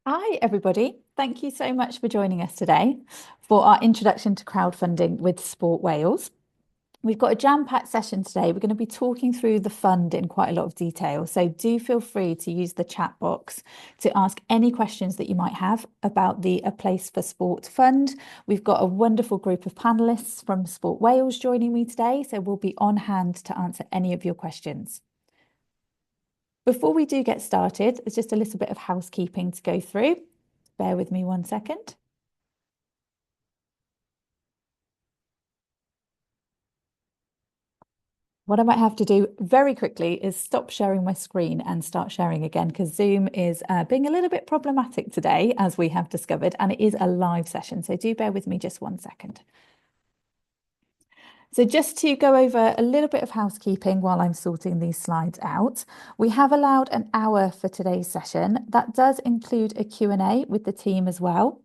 Hi, everybody. Thank you so much for joining us today for our introduction to crowdfunding with Sport Wales. We've got a jam-packed session today. We're going to be talking through the fund in quite a lot of detail. So do feel free to use the chat box to ask any questions that you might have about the A Place for Sport Fund. We've got a wonderful group of panelists from Sport Wales joining me today, so we'll be on hand to answer any of your questions. Before we do get started, there's just a little bit of housekeeping to go through. Bear with me one second. What I might have to do very quickly is stop sharing my screen and start sharing again because Zoom is being a little bit problematic today, as we have discovered, and it is a live session. So do bear with me just one second. So just to go over a little bit of housekeeping while I'm sorting these slides out, we have allowed an hour for today's session. That does include a Q&A with the team as well.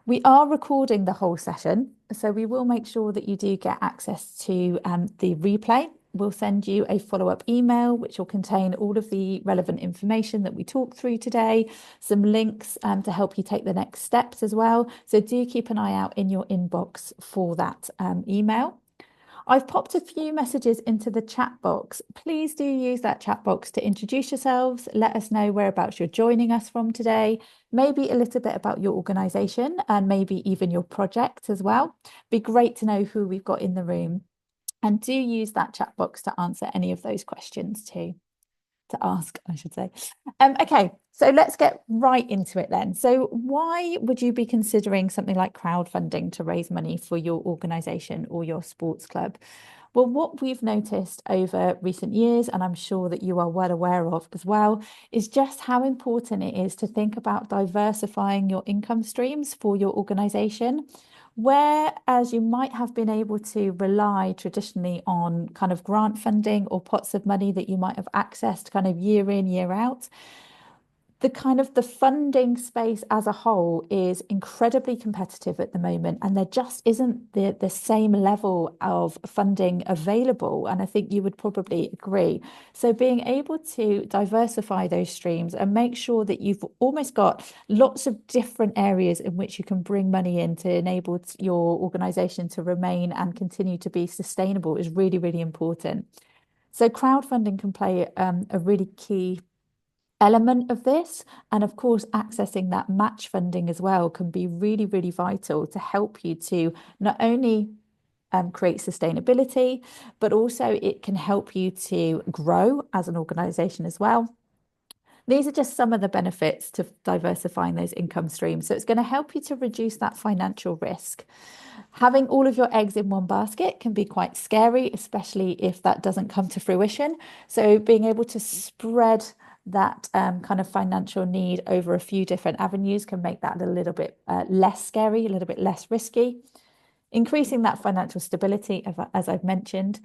We are recording the whole session, so we will make sure that you do get access to the replay. We'll send you a follow-up email, which will contain all of the relevant information that we talked through today, some links to help you take the next steps as well. So do keep an eye out in your inbox for that email. I've popped a few messages into the chat box. Please do use that chat box to introduce yourselves. Let us know whereabouts you're joining us from today, maybe a little bit about your organisation and maybe even your project as well. Be great to know who we've got in the room. And do use that chat box to answer any of those questions too. To ask, I should say. Okay, so let's get right into it then. So why would you be considering something like crowdfunding to raise money for your organisation or your sports club? Well, what we've noticed over recent years, and I'm sure that you are well aware of as well, is just how important it is to think about diversifying your income streams for your organisation. Whereas you might have been able to rely traditionally on kind of grant funding or pots of money that you might have accessed kind of year in, year out, the funding space as a whole is incredibly competitive at the moment, and there just isn't the same level of funding available. And I think you would probably agree. So being able to diversify those streams and make sure that you've almost got lots of different areas in which you can bring money in to enable your organization to remain and continue to be sustainable is really, really important. So crowdfunding can play a really key element of this. And of course, accessing that match funding as well can be really, really vital to help you to not only create sustainability, but also it can help you to grow as an organization as well. These are just some of the benefits to diversifying those income streams. So it's going to help you to reduce that financial risk. Having all of your eggs in one basket can be quite scary, especially if that doesn't come to fruition. So being able to spread that kind of financial need over a few different avenues can make that a little bit less scary, a little bit less risky. Increasing that financial stability, as I've mentioned,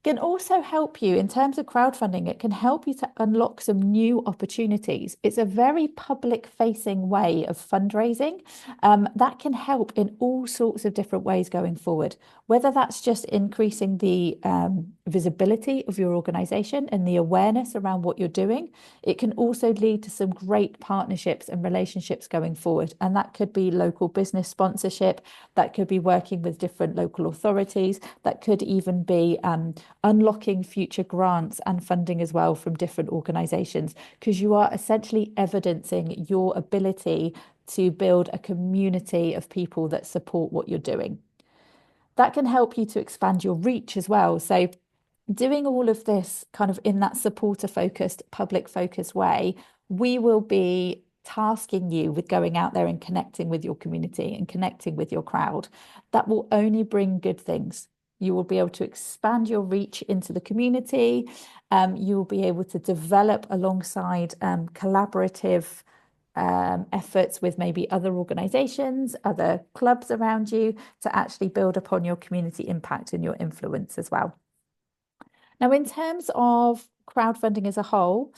can also help you in terms of crowdfunding. It can help you to unlock some new opportunities. It's a very public facing way of fundraising that can help in all sorts of different ways going forward, whether that's just increasing the visibility of your organization and the awareness around what you're doing. It can also lead to some great partnerships and relationships going forward. And that could be local business sponsorship, that could be working with different local authorities, that could even be unlocking future grants and funding as well from different organizations, because you are essentially evidencing your ability to build a community of people that support what you're doing. That can help you to expand your reach as well. So doing all of this kind of in that supporter focused, public focused way, we will be tasking you with going out there and connecting with your community and connecting with your crowd. That will only bring good things. You will be able to expand your reach into the community. You will be able to develop alongside collaborative efforts with maybe other organizations, other clubs around you to actually build upon your community impact and your influence as well. Now, in terms of crowdfunding as a whole,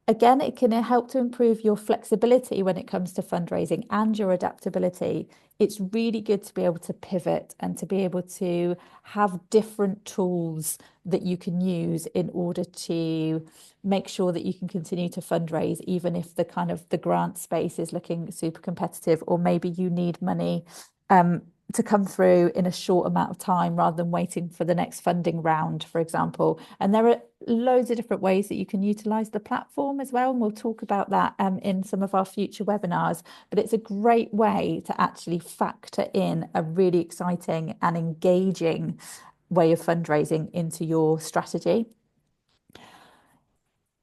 Again, it can help to improve your flexibility when it comes to fundraising and your adaptability. It's really good to be able to pivot and to be able to have different tools that you can use in order to make sure that you can continue to fundraise, even if the kind of the grant space is looking super competitive, or maybe you need money um, to come through in a short amount of time rather than waiting for the next funding round, for example. And there are loads of different ways that you can utilize the platform as well. And we'll talk about that in some of our future webinars. But it's a great way to actually factor in a really exciting and engaging way of fundraising into your strategy.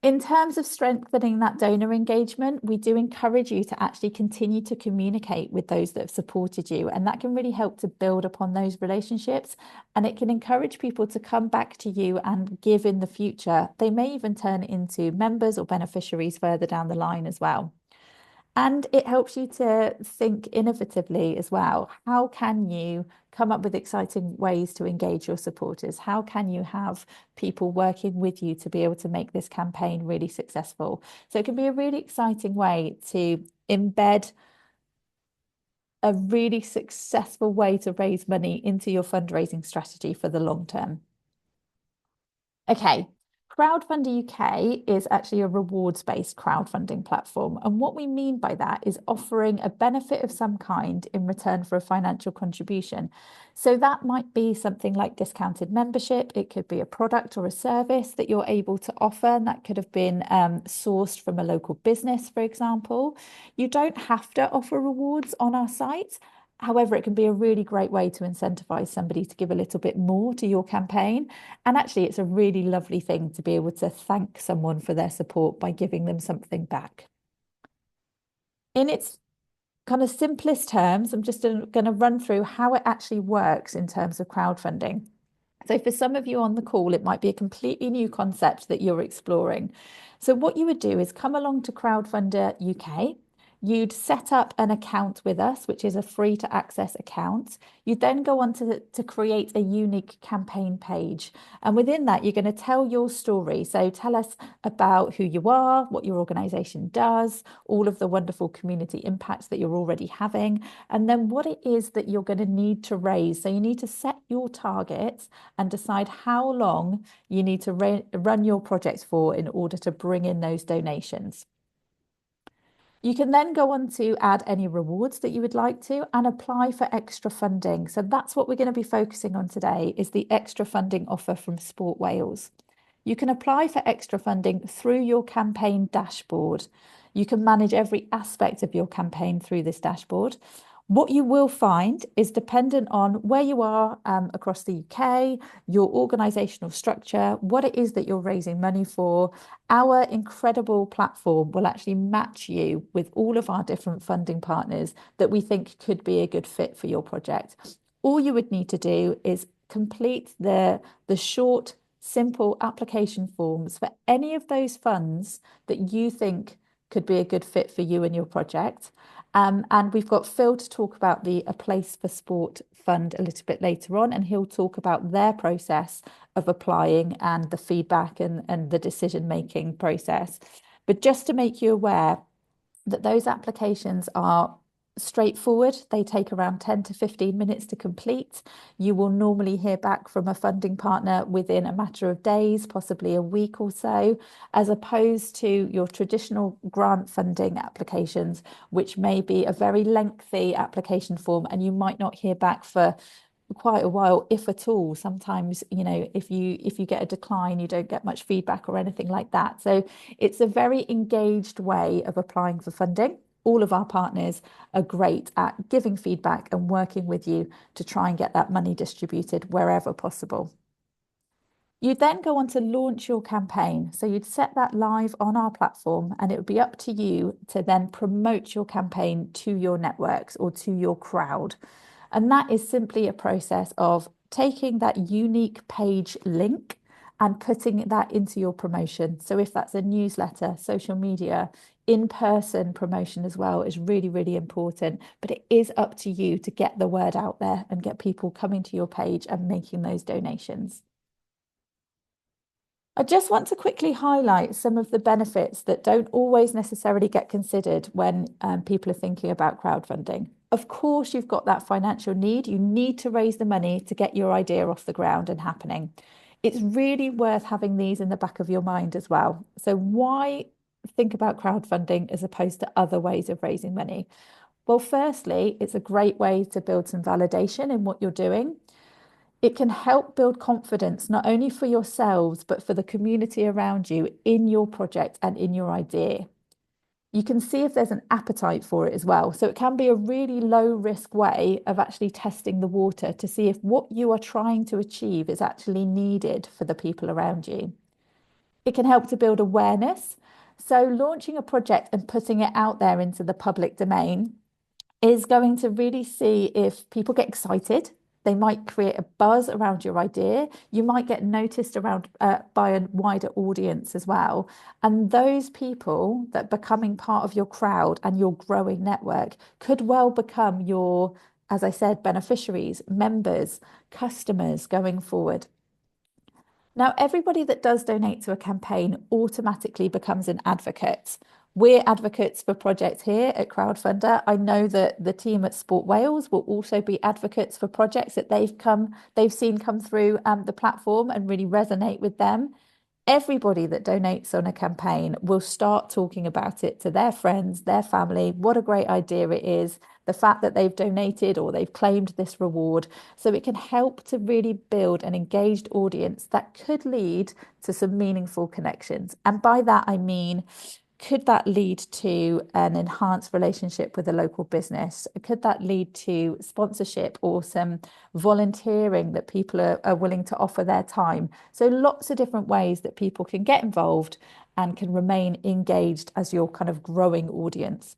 In terms of strengthening that donor engagement, we do encourage you to actually continue to communicate with those that have supported you. And that can really help to build upon those relationships. And it can encourage people to come back to you and give in the future. They may even turn into members or beneficiaries further down the line as well. And it helps you to think innovatively as well. How can you come up with exciting ways to engage your supporters? How can you have people working with you to be able to make this campaign really successful? So it can be a really exciting way to embed a really successful way to raise money into your fundraising strategy for the long term. Okay, Crowdfunding UK is actually a rewards-based crowdfunding platform. And what we mean by that is offering a benefit of some kind in return for a financial contribution. So that might be something like discounted membership. It could be a product or a service that you're able to offer, and that could have been sourced from a local business, for example. You don't have to offer rewards on our site. However, it can be a really great way to incentivize somebody to give a little bit more to your campaign. And actually, it's a really lovely thing to be able to thank someone for their support by giving them something back. In its kind of simplest terms, I'm just going to run through how it actually works in terms of crowdfunding. So for some of you on the call, it might be a completely new concept that you're exploring. So what you would do is come along to Crowdfunder UK. You'd set up an account with us, which is a free to access account. You'd then go on to create a unique campaign page. And within that, you're going to tell your story. So tell us about who you are, what your organization does, all of the wonderful community impacts that you're already having, and then what it is that you're going to need to raise. So you need to set your targets and decide how long you need to run your project for in order to bring in those donations. You can then go on to add any rewards that you would like to and apply for extra funding. So that's what we're going to be focusing on today is the extra funding offer from Sport Wales. You can apply for extra funding through your campaign dashboard. You can manage every aspect of your campaign through this dashboard. What you will find is dependent on where you are across the UK, your organisational structure, what it is that you're raising money for. Our incredible platform will actually match you with all of our different funding partners that we think could be a good fit for your project. All you would need to do is complete the short, simple application forms for any of those funds that you think could be a good fit for you and your project. And we've got Phil to talk about the A Place for Sport fund a little bit later on, and he'll talk about their process of applying and the feedback and the decision-making process. But just to make you aware that those applications are straightforward. They take around 10 to 15 minutes to complete. You will normally hear back from a funding partner within a matter of days, possibly a week or so, as opposed to your traditional grant funding applications, which may be a very lengthy application form, and you might not hear back for quite a while, if at all. Sometimes, if you get a decline, you don't get much feedback or anything like that. So it's a very engaged way of applying for funding. All of our partners are great at giving feedback and working with you to try and get that money distributed wherever possible. You'd then go on to launch your campaign. So you'd set that live on our platform, and it would be up to you to then promote your campaign to your networks or to your crowd. And that is simply a process of taking that unique page link and putting that into your promotion. So if that's a newsletter, social media, in-person promotion as well is really, really important. But it is up to you to get the word out there and get people coming to your page and making those donations. I just want to quickly highlight some of the benefits that don't always necessarily get considered when people are thinking about crowdfunding. Of course, you've got that financial need. You need to raise the money to get your idea off the ground and happening. It's really worth having these in the back of your mind as well. So, why think about crowdfunding as opposed to other ways of raising money? Well, firstly, it's a great way to build some validation in what you're doing. It can help build confidence, not only for yourselves, but for the community around you in your project and in your idea. You can see if there's an appetite for it as well. So it can be a really low risk way of actually testing the water to see if what you are trying to achieve is actually needed for the people around you. It can help to build awareness. So launching a project and putting it out there into the public domain is going to really see if people get excited. They might create a buzz around your idea. You might get noticed around by a wider audience as well. And those people that becoming part of your crowd and your growing network could well become your, as I said, beneficiaries, members, customers going forward. Now, everybody that does donate to a campaign automatically becomes an advocate. We're advocates for projects here at Crowdfunder. I know that the team at Sport Wales will also be advocates for projects that they've seen come through the platform and really resonate with them. Everybody that donates on a campaign will start talking about it to their friends, their family, what a great idea it is, the fact that they've donated or they've claimed this reward. So it can help to really build an engaged audience that could lead to some meaningful connections. And by that, I mean, could that lead to an enhanced relationship with a local business? Could that lead to sponsorship or some volunteering that people are willing to offer their time? So lots of different ways that people can get involved and can remain engaged as your kind of growing audience.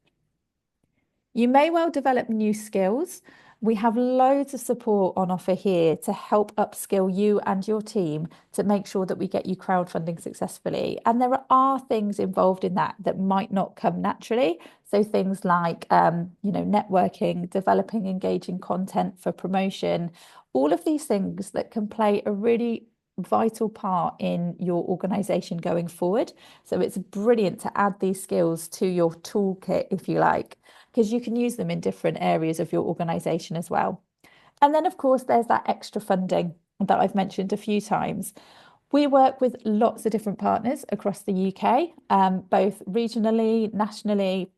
You may well develop new skills. We have loads of support on offer here to help upskill you and your team to make sure that we get you crowdfunding successfully. And there are things involved in that that might not come naturally. So things like, networking, developing engaging content for promotion, all of these things that can play a really vital part in your organization going forward. So it's brilliant to add these skills to your toolkit, if you like, because you can use them in different areas of your organization as well. And then, of course, there's that extra funding that I've mentioned a few times. We work with lots of different partners across the UK, both regionally, nationally,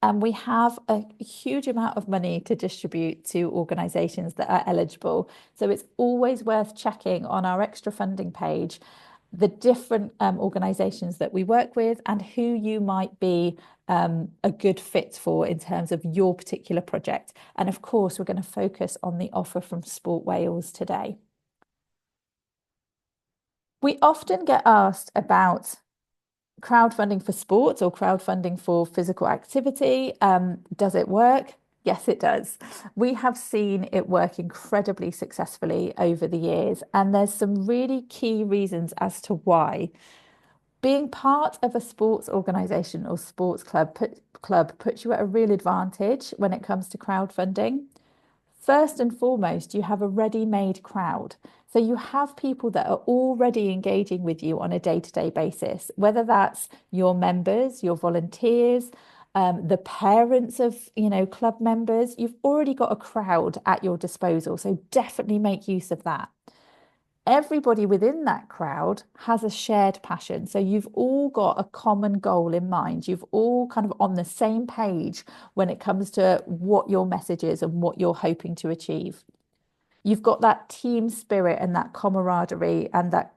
and we have a huge amount of money to distribute to organisations that are eligible. So it's always worth checking on our extra funding page the different organisations that we work with and who you might be a good fit for in terms of your particular project. And of course, we're going to focus on the offer from Sport Wales today. We often get asked about crowdfunding for sports or crowdfunding for physical activity. Does it work? Yes, it does. We have seen it work incredibly successfully over the years, and there's some really key reasons as to why. Being part of a sports organization or sports club puts you at a real advantage when it comes to crowdfunding. First and foremost, you have a ready-made crowd. So you have people that are already engaging with you on a day-to-day basis, whether that's your members, your volunteers, the parents of, club members. You've already got a crowd at your disposal. So definitely make use of that. Everybody within that crowd has a shared passion. So you've all got a common goal in mind. You've all kind of on the same page when it comes to what your message is and what you're hoping to achieve. You've got that team spirit and that camaraderie and that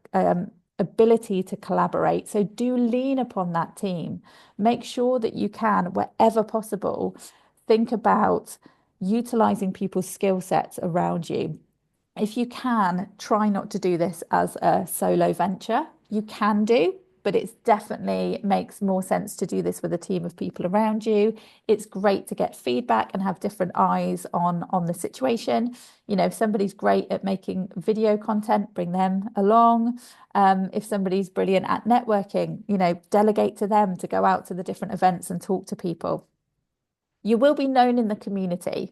ability to collaborate. So do lean upon that team. Make sure that you can, wherever possible, think about utilizing people's skill sets around you. If you can, try not to do this as a solo venture. You can do, but it's definitely makes more sense to do this with a team of people around you. It's great to get feedback and have different eyes on the situation. If somebody's great at making video content, bring them along. If somebody's brilliant at networking, delegate to them to go out to the different events and talk to people. You will be known in the community.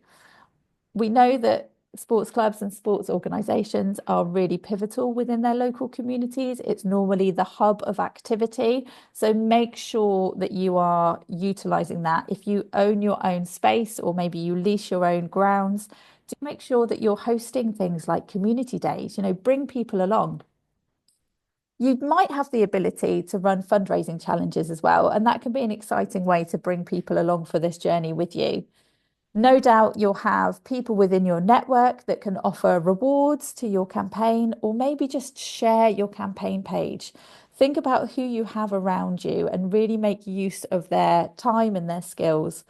We know that sports clubs and sports organisations are really pivotal within their local communities. It's normally the hub of activity. So make sure that you are utilising that. If you own your own space or maybe you lease your own grounds, to make sure that you're hosting things like community days, bring people along. You might have the ability to run fundraising challenges as well, and that can be an exciting way to bring people along for this journey with you. No doubt you'll have people within your network that can offer rewards to your campaign, or maybe just share your campaign page. Think about who you have around you and really make use of their time and their skills.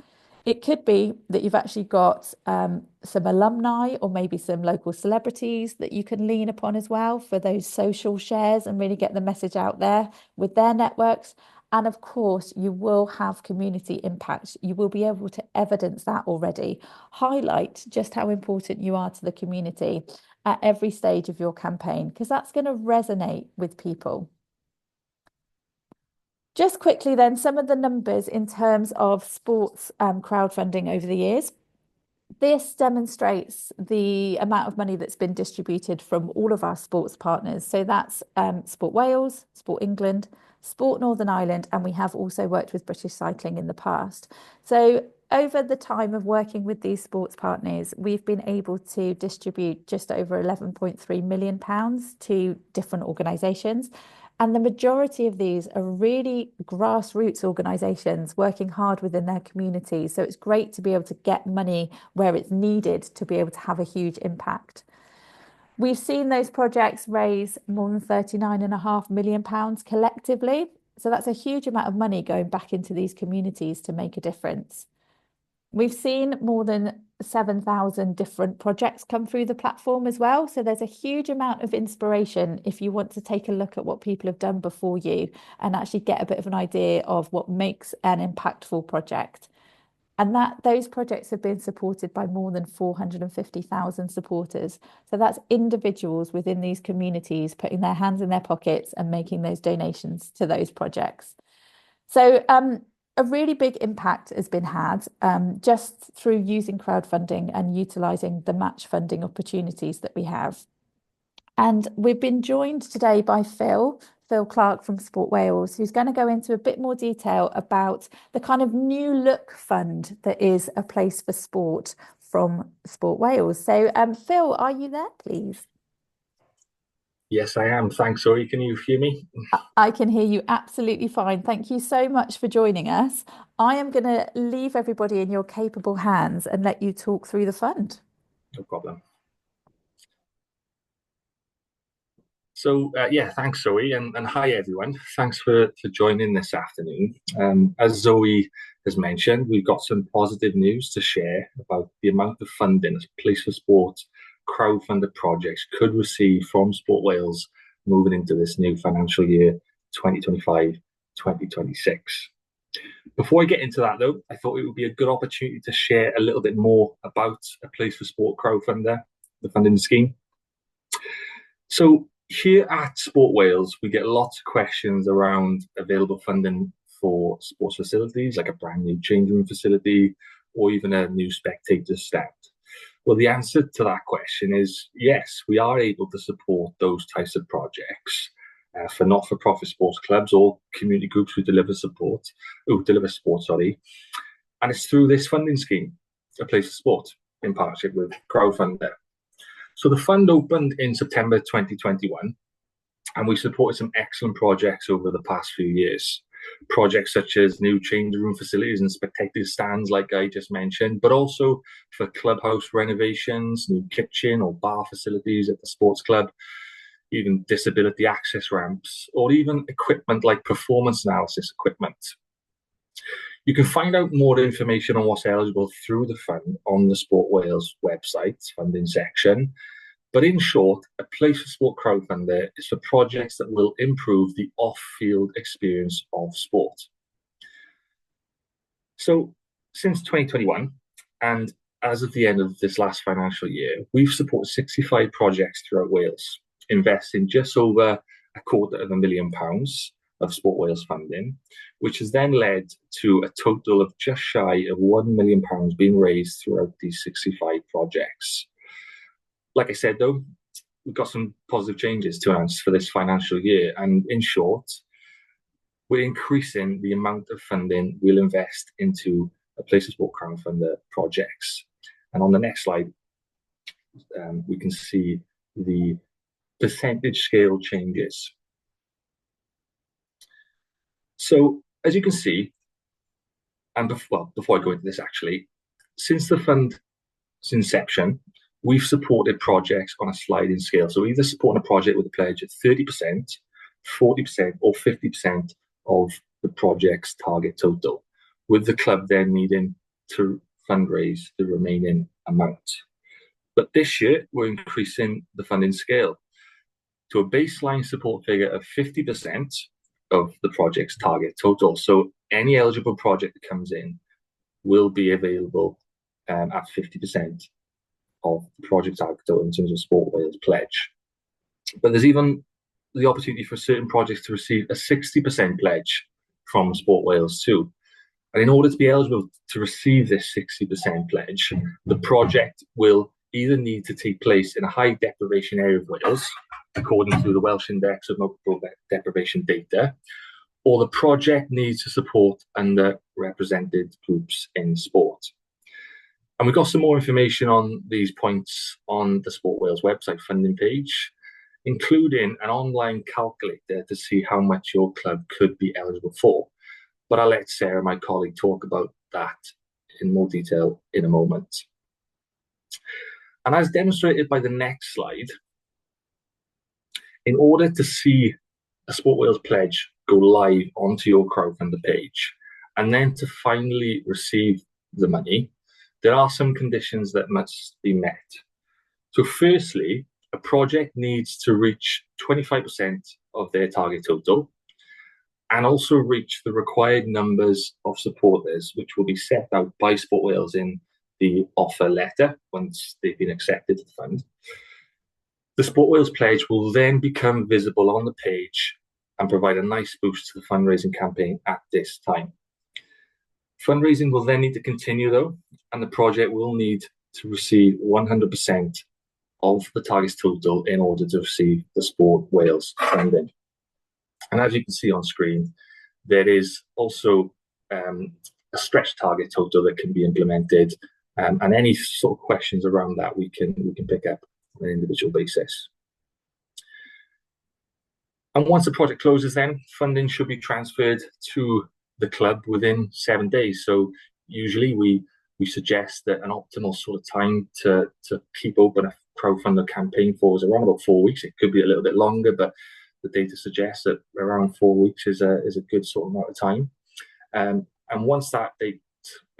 It could be that you've actually got some alumni or maybe some local celebrities that you can lean upon as well for those social shares and really get the message out there with their networks. And of course, you will have community impact. You will be able to evidence that already. Highlight just how important you are to the community at every stage of your campaign, because that's going to resonate with people. Just quickly then, some of the numbers in terms of sports crowdfunding over the years. This demonstrates the amount of money that's been distributed from all of our sports partners. So that's Sport Wales, Sport England, Sport Northern Ireland, and we have also worked with British Cycling in the past. So over the time of working with these sports partners, we've been able to distribute just over £11.3 million to different organisations. And the majority of these are really grassroots organisations working hard within their communities. So it's great to be able to get money where it's needed to be able to have a huge impact. We've seen those projects raise more than £39.5 million collectively. So that's a huge amount of money going back into these communities to make a difference. We've seen more than 7,000 different projects come through the platform as well. So there's a huge amount of inspiration if you want to take a look at what people have done before you and actually get a bit of an idea of what makes an impactful project. And those projects have been supported by more than 450,000 supporters. So that's individuals within these communities putting their hands in their pockets and making those donations to those projects. So a really big impact has been had just through using crowdfunding and utilising the match funding opportunities that we have. And we've been joined today by Phil Clark from Sport Wales, who's going to go into a bit more detail about the kind of new look fund that is a place for sport from Sport Wales. So Phil, are you there, please? Yes, I am. Thanks, Zoe. Can you hear me? I can hear you absolutely fine. Thank you so much for joining us. I am going to leave everybody in your capable hands and let you talk through the fund. No problem. So, yeah, thanks, Zoe, and hi, everyone. Thanks for joining this afternoon. As Zoe has mentioned, we've got some positive news to share about the amount of funding that Place for Sport crowdfunded projects could receive from Sport Wales moving into this new financial year, 2025-2026. Before I get into that, though, I thought it would be a good opportunity to share a little bit more about a Place for Sport crowdfunder, the funding scheme. So here at Sport Wales, we get lots of questions around available funding for sports facilities, like a brand new changing room facility or even a new spectator stand. Well, the answer to that question is yes, we are able to support those types of projects for not-for-profit sports clubs or community groups who deliver sport, and it's through this funding scheme, A Place for Sport, in partnership with Crowdfunding. So the fund opened in September 2021, and we supported some excellent projects over the past few years. Projects such as new changing room facilities and spectator stands, like I just mentioned, but also for clubhouse renovations, new kitchen or bar facilities at the sports club, even disability access ramps, or even equipment like performance analysis equipment. You can find out more information on what's eligible through the fund on the Sport Wales website funding section. But in short, a Place for Sport crowdfunder is for projects that will improve the off-field experience of sport. So since 2021, and as of the end of this last financial year, we've supported 65 projects throughout Wales, investing just over £250,000 of Sport Wales funding, which has then led to a total of just shy of £1 million being raised throughout these 65 projects. Like I said, though, we've got some positive changes to announce for this financial year. And in short, we're increasing the amount of funding we'll invest into a Place of Sport crowdfunder projects. And on the next slide, we can see the percentage scale changes. So as you can see, and before I go into this actually, since the fund's inception, we've supported projects on a sliding scale. So either supporting a project with a pledge at 30%, 40%, or 50% of the project's target total, with the club then needing to fundraise the remaining amount. But this year, we're increasing the funding scale to a baseline support figure of 50% of the project's target total. So any eligible project that comes in will be available at 50% of the project target total in terms of Sport Wales pledge. But there's even the opportunity for certain projects to receive a 60% pledge from Sport Wales too. And in order to be eligible to receive this 60% pledge, the project will either need to take place in a high deprivation area of Wales, according to the Welsh Index of Multiple Deprivation Data, or the project needs to support underrepresented groups in sport. And we've got some more information on these points on the Sport Wales website funding page, including an online calculator to see how much your club could be eligible for. But I'll let Sarah, my colleague, talk about that in more detail in a moment. And as demonstrated by the next slide, in order to see a Sport Wales pledge go live onto your crowdfunder page, and then to finally receive the money, there are some conditions that must be met. So firstly, a project needs to reach 25% of their target total and also reach the required numbers of supporters, which will be set out by Sport Wales in the offer letter once they've been accepted to the fund. The Sport Wales pledge will then become visible on the page and provide a nice boost to the fundraising campaign at this time. Fundraising will then need to continue though, and the project will need to receive 100% of the target total in order to receive the Sport Wales funding. And as you can see on screen, there is also a stretch target total that can be implemented, and any sort of questions around that we can pick up on an individual basis. And once the project closes, then funding should be transferred to the club within 7 days. So usually we suggest that an optimal sort of time to keep open a crowdfunder campaign for is around about 4 weeks. It could be a little bit longer, but the data suggests that around 4 weeks is a good sort of amount of time. And once that date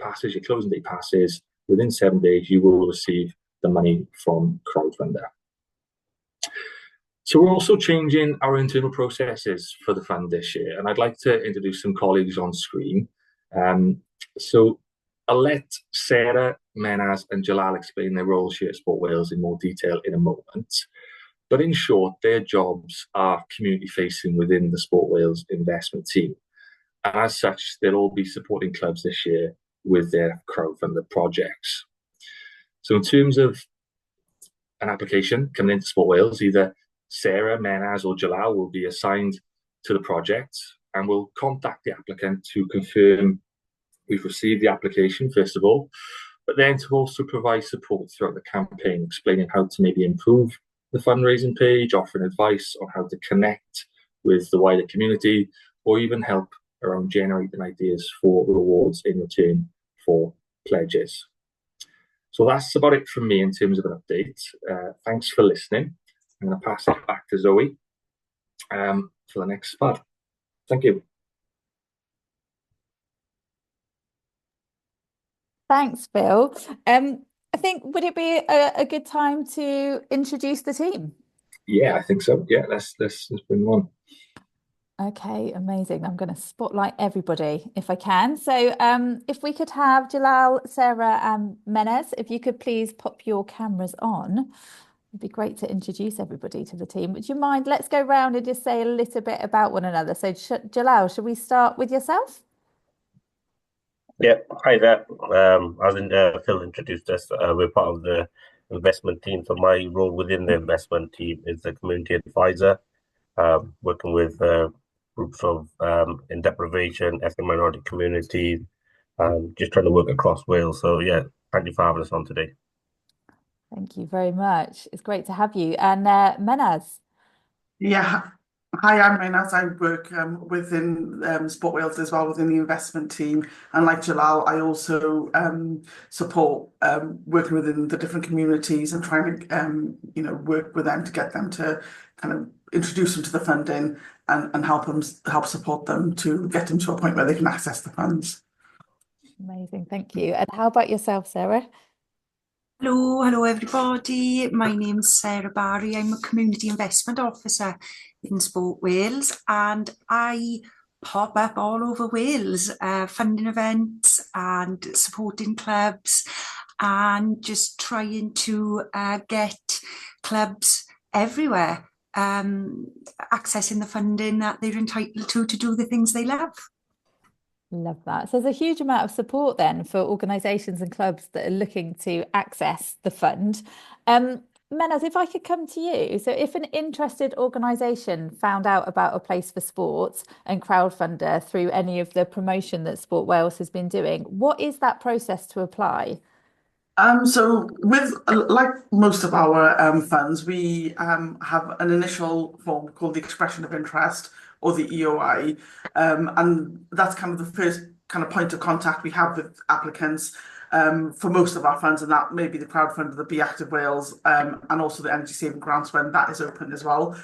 passes, your closing date passes, within 7 days, you will receive the money from Crowdfunder. So we're also changing our internal processes for the fund this year, and I'd like to introduce some colleagues on screen. So I'll let Sarah, Menaz and Jalal explain their roles here at Sport Wales in more detail in a moment. But in short, their jobs are community-facing within the Sport Wales investment team. And as such, they'll all be supporting clubs this year with their crowdfunded projects. So in terms of an application coming into Sport Wales, either Sarah, Menaz or Jalal will be assigned to the project and will contact the applicant to confirm we've received the application, first of all, but then to also provide support throughout the campaign, explaining how to maybe improve the fundraising page, offering advice on how to connect with the wider community, or even help around generating ideas for rewards in return for pledges. So that's about it from me in terms of an update. Thanks for listening. I'm going to pass it back to Zoe for the next part. Thank you. Thanks, Phil. I think, would it be a good time to introduce the team? Yeah, I think so. Yeah, let's bring them on. Okay, amazing. I'm going to spotlight everybody if I can. So if we could have Jalal, Sarah and Menez, if you could please pop your cameras on. It'd be great to introduce everybody to the team. Would you mind? Let's go round and just say a little bit about one another. So Jalal, should we start with yourself? Yeah, hi there. As Phil introduced us, we're part of the investment team. So my role within the investment team is the community advisor, working with groups of in deprivation, ethnic minority communities, just trying to work across Wales. So yeah, thank you for having us on today. Thank you very much. It's great to have you. And Menaz. Yeah. Hi, I'm Reynaz. I work within Sport Wales as well, within the investment team. And like Jalal, I also support working within the different communities and trying to, work with them to get them to kind of introduce them to the funding and help support them to get them to a point where they can access the funds. Amazing. Thank you. And how about yourself, Sarah? Hello everybody. My name's Sarah Barry. I'm a Community Investment Officer in Sport Wales, and I pop up all over Wales, funding events and supporting clubs and just trying to get clubs everywhere accessing the funding that they're entitled to do the things they love. Love that. So there's a huge amount of support then for organisations and clubs that are looking to access the fund. Menaz, if I could come to you. So if an interested organisation found out about a place for sports and crowdfunder through any of the promotion that Sport Wales has been doing, what is that process to apply? So with like most of our funds, we have an initial form called the expression of interest or the EOI, and that's kind of the first kind of point of contact we have with applicants for most of our funds, and that may be the crowdfunder, the Be Active Wales, and also the energy saving grants when that is open as well.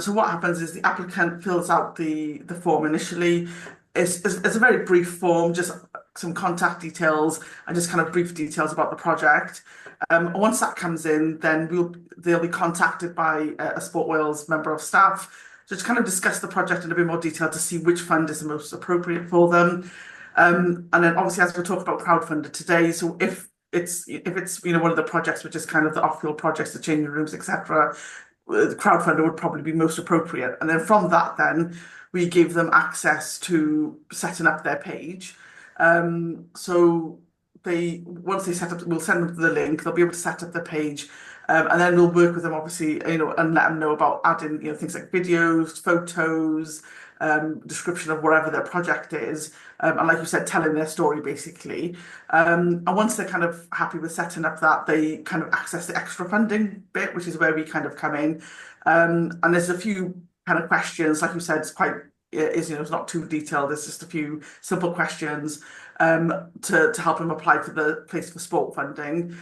So what happens is the applicant fills out the form initially. It's a very brief form, just some contact details and just kind of brief details about the project. Once that comes in, then they'll be contacted by a Sport Wales member of staff to kind of discuss the project in a bit more detail to see which fund is the most appropriate for them. And then obviously, as we talk about crowdfunder today, so if it's one of the projects which is kind of the off-field projects, the changing rooms, etc., the crowdfunder would probably be most appropriate. And then from that, then we give them access to setting up their page. So once they set up, we'll send them the link. They'll be able to set up the page, and then we'll work with them, obviously, and let them know about adding, things like videos, photos, description of whatever their project is, and like you said, telling their story basically. And once they're kind of happy with setting up that, they kind of access the extra funding bit, which is where we kind of come in. And there's a few kind of questions, like you said, it's not too detailed. There's just a few simple questions to help them apply for the place for sport funding.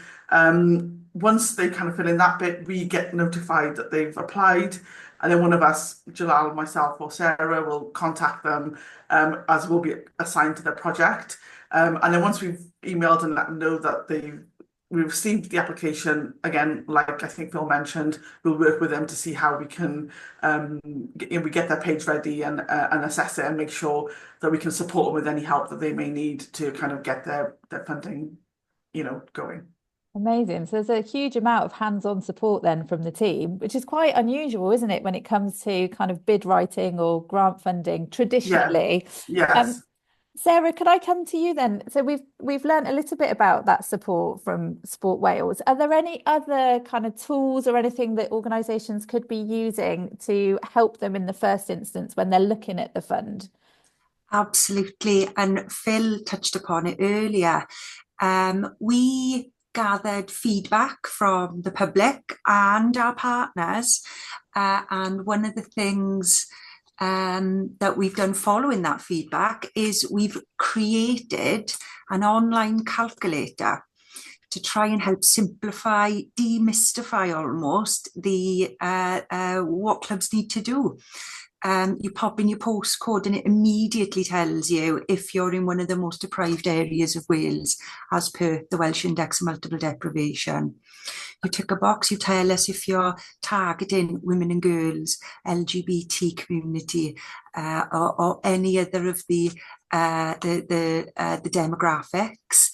Once they kind of fill in that bit, we get notified that they've applied, and then one of us, Jalal, myself, or Sarah, will contact them as we'll be assigned to their project. And then once we've emailed and let them know that we received the application, again, like I think Phil mentioned, we'll work with them to see how we can we get their page ready and assess it and make sure that we can support them with any help that they may need to kind of get their funding, going. Amazing. So there's a huge amount of hands-on support then from the team, which is quite unusual, isn't it, when it comes to kind of bid writing or grant funding traditionally? Yeah. Yes. Sarah, could I come to you then? So we've learned a little bit about that support from Sport Wales. Are there any other kind of tools or anything that organisations could be using to help them in the first instance when they're looking at the fund? Absolutely. And Phil touched upon it earlier. We gathered feedback from the public and our partners. And one of the things that we've done following that feedback is we've created an online calculator to try and help simplify, demystify almost the what clubs need to do. You pop in your postcode and it immediately tells you if you're in one of the most deprived areas of Wales, as per the Welsh Index of Multiple Deprivation. You tick a box, you tell us if you're targeting women and girls, LGBT community, or any other of the demographics.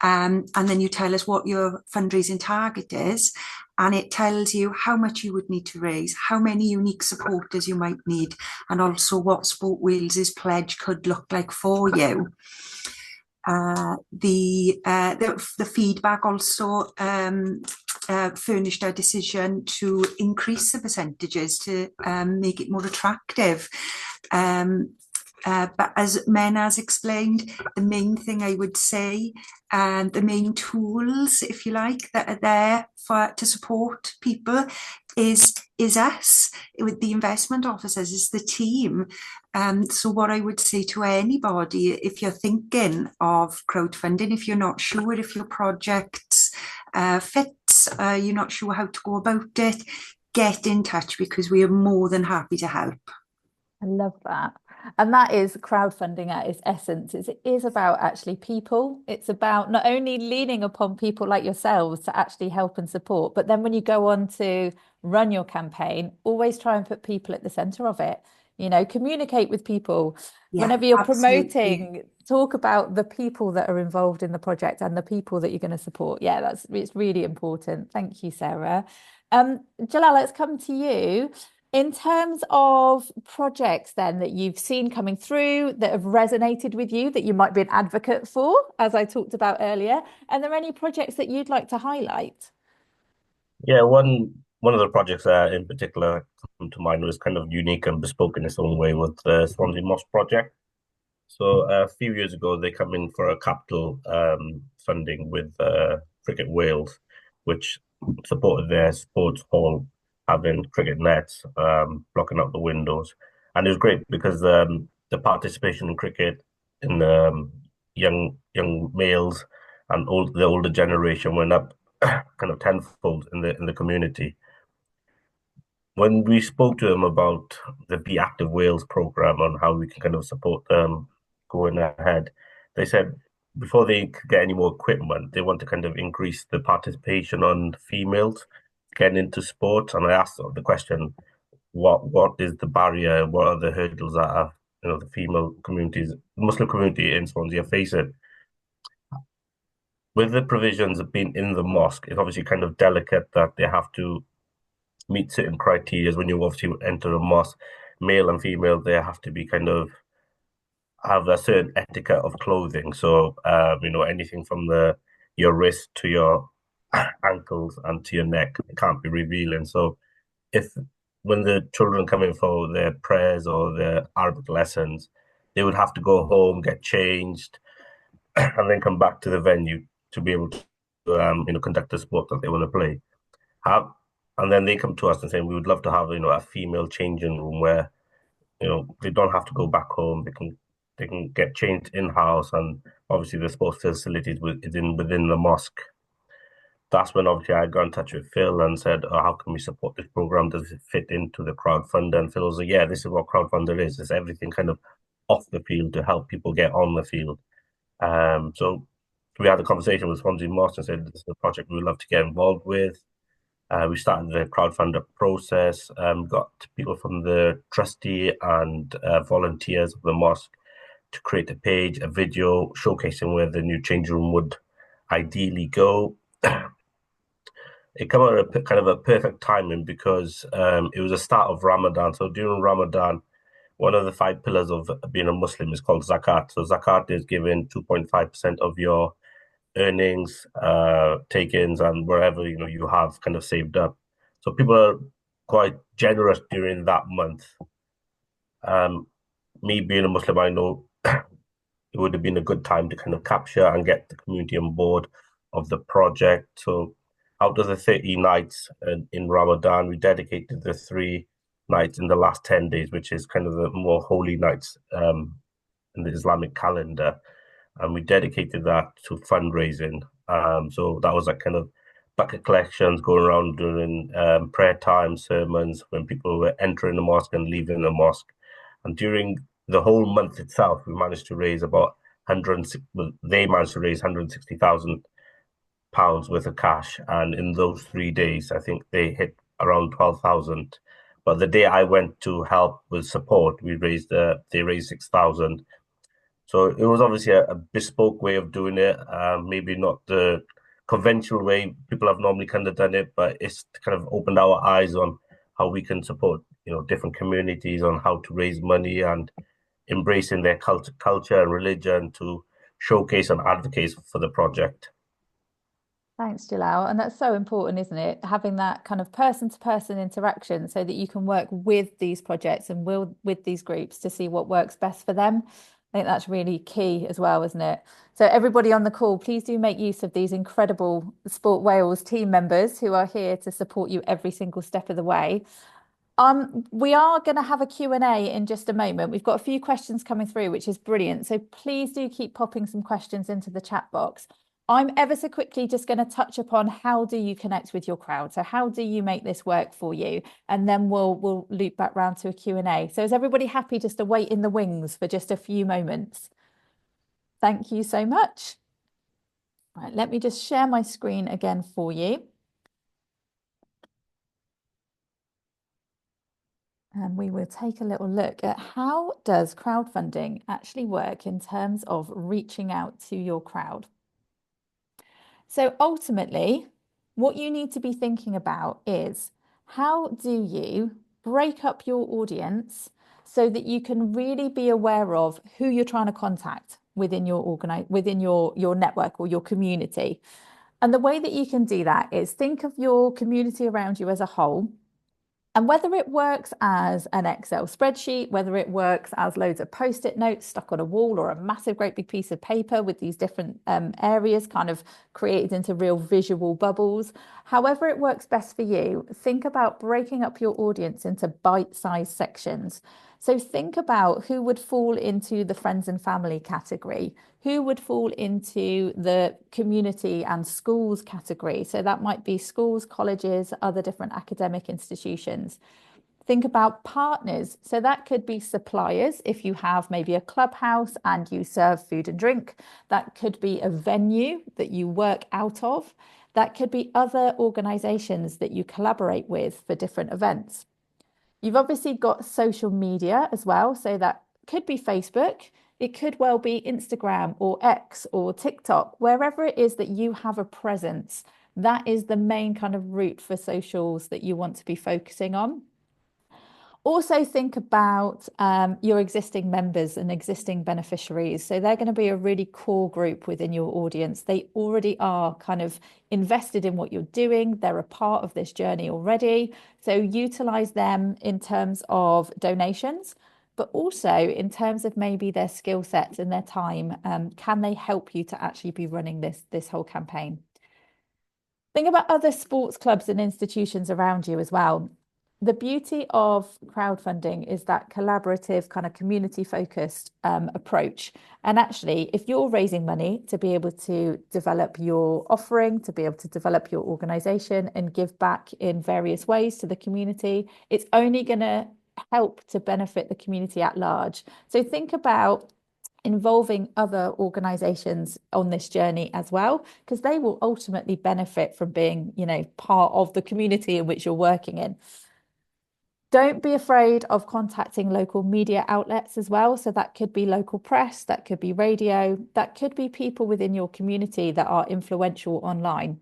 And then you tell us what your fundraising target is, and it tells you how much you would need to raise, how many unique supporters you might need, and also what Sport Wales's pledge could look like for you. The feedback also furnished our decision to increase the percentages to make it more attractive. But as Men has explained, the main thing I would say, and the main tools, if you like, that are there to support people is us, with the investment officers, is the team. So what I would say to anybody, if you're thinking of crowdfunding, if you're not sure if your project fits, you're not sure how to go about it, get in touch, because we are more than happy to help. I love that. And that is crowdfunding at its essence. It is about actually people. It's about not only leaning upon people like yourselves to actually help and support, but then when you go on to run your campaign, always try and put people at the center of it. You know, communicate with people. Yeah, whenever you're absolutely. promoting, talk about the people that are involved in the project and the people that you're going to support. Yeah, it's really important. Thank you, Sarah. Jalal, let's come to you. In terms of projects then that you've seen coming through that have resonated with you, that you might be an advocate for, as I talked about earlier, are there any projects that you'd like to highlight? Yeah, one of the projects in particular come to mind was kind of unique and bespoke in its own way, was the Swansea Mosque project. So a few years ago, they come in for a capital funding with Cricket Wales, which supported their sports hall having cricket nets blocking out the windows. And it was great because the participation in cricket in young males and the older generation went up kind of tenfold in the community. When we spoke to them about the Be Active Wales program and how we can kind of support them going ahead, they said before they could get any more equipment, they want to kind of increase the participation on females getting into sport. And I asked the question, what is the barrier? What are the hurdles that are, the female communities, Muslim community in Swansea are facing? With the provisions of being in the mosque, it's obviously kind of delicate that they have to meet certain criteria when you obviously enter a mosque. Male and female, they have to be kind of have a certain etiquette of clothing. So, anything from your wrist to your ankles and to your neck, it can't be revealing. So, when the children come in for their prayers or their Arabic lessons, they would have to go home, get changed, and then come back to the venue to be able to, conduct the sport that they want to play. And then they come to us and say, we would love to have, a female changing room where, they don't have to go back home. They can get changed in-house, and obviously the sports facilities within the mosque. That's when obviously I got in touch with Phil and said, how can we support this program? Does it fit into the crowdfunder? And Phil was like, yeah, this is what crowdfunder is. It's everything kind of off the field to help people get on the field. So we had a conversation with Swansea Mosque and said, this is a project we would love to get involved with. We started the crowdfunder process, got people from the trustee and volunteers of the mosque to create a page, a video showcasing where the new change room would ideally go. It came out at kind of a perfect timing because it was the start of Ramadan. So during Ramadan, one of the 5 pillars of being a Muslim is called zakat. So zakat is given 2.5% of your earnings, take-ins, and wherever you have kind of saved up. So people are quite generous during that month. Me being a Muslim, I know it would have been a good time to kind of capture and get the community on board of the project. So out of the 30 nights in Ramadan, we dedicated the 3 nights in the last 10 days, which is kind of the more holy nights in the Islamic calendar. And we dedicated that to fundraising. So that was like kind of bucket collections, going around during prayer time, sermons, when people were entering the mosque and leaving the mosque. And during the whole month itself, we managed to raise about they managed to raise £160,000 worth of cash. And in those 3 days, I think they hit around 12,000. But the day I went to help with support, they raised 6,000. So it was obviously a bespoke way of doing it. Maybe not the conventional way people have normally kind of done it, but it's kind of opened our eyes on how we can support, different communities on how to raise money and embracing their culture and religion to showcase and advocate for the project. Thanks, Jalal. And that's so important, isn't it? Having that kind of person-to-person interaction so that you can work with these projects and will with these groups to see what works best for them. I think that's really key as well, isn't it? So everybody on the call, please do make use of these incredible Sport Wales team members who are here to support you every single step of the way. We are going to have a Q&A in just a moment. We've got a few questions coming through, which is brilliant. So please do keep popping some questions into the chat box. I'm ever so quickly just going to touch upon how do you connect with your crowd? So how do you make this work for you? And then we'll loop back round to a Q&A. So is everybody happy just to wait in the wings for just a few moments? Thank you so much. Right, let me just share my screen again for you. And we will take a little look at how does crowdfunding actually work in terms of reaching out to your crowd. So ultimately, what you need to be thinking about is how do you break up your audience so that you can really be aware of who you're trying to contact within your network or your community. And the way that you can do that is think of your community around you as a whole. And whether it works as an Excel spreadsheet, whether it works as loads of post-it notes stuck on a wall or a massive great big piece of paper with these different areas kind of created into real visual bubbles, however it works best for you, think about breaking up your audience into bite-sized sections. So think about who would fall into the friends and family category, who would fall into the community and schools category. So that might be schools, colleges, other different academic institutions. Think about partners. So that could be suppliers if you have maybe a clubhouse and you serve food and drink. That could be a venue that you work out of. That could be other organizations that you collaborate with for different events. You've obviously got social media as well. So that could be Facebook. It could well be Instagram or X or TikTok, wherever it is that you have a presence. That is the main kind of route for socials that you want to be focusing on. Also think about your existing members and existing beneficiaries. So they're going to be a really core group within your audience. They already are kind of invested in what you're doing. They're a part of this journey already. So utilize them in terms of donations, but also in terms of maybe their skill sets and their time. Can they help you to actually be running this whole campaign? Think about other sports clubs and institutions around you as well. The beauty of crowdfunding is that collaborative kind of community focused approach. And actually, if you're raising money to be able to develop your offering, to be able to develop your organization and give back in various ways to the community, it's only going to help to benefit the community at large. So think about involving other organizations on this journey as well, because they will ultimately benefit from being, part of the community in which you're working in. Don't be afraid of contacting local media outlets as well. So that could be local press, that could be radio, that could be people within your community that are influential online.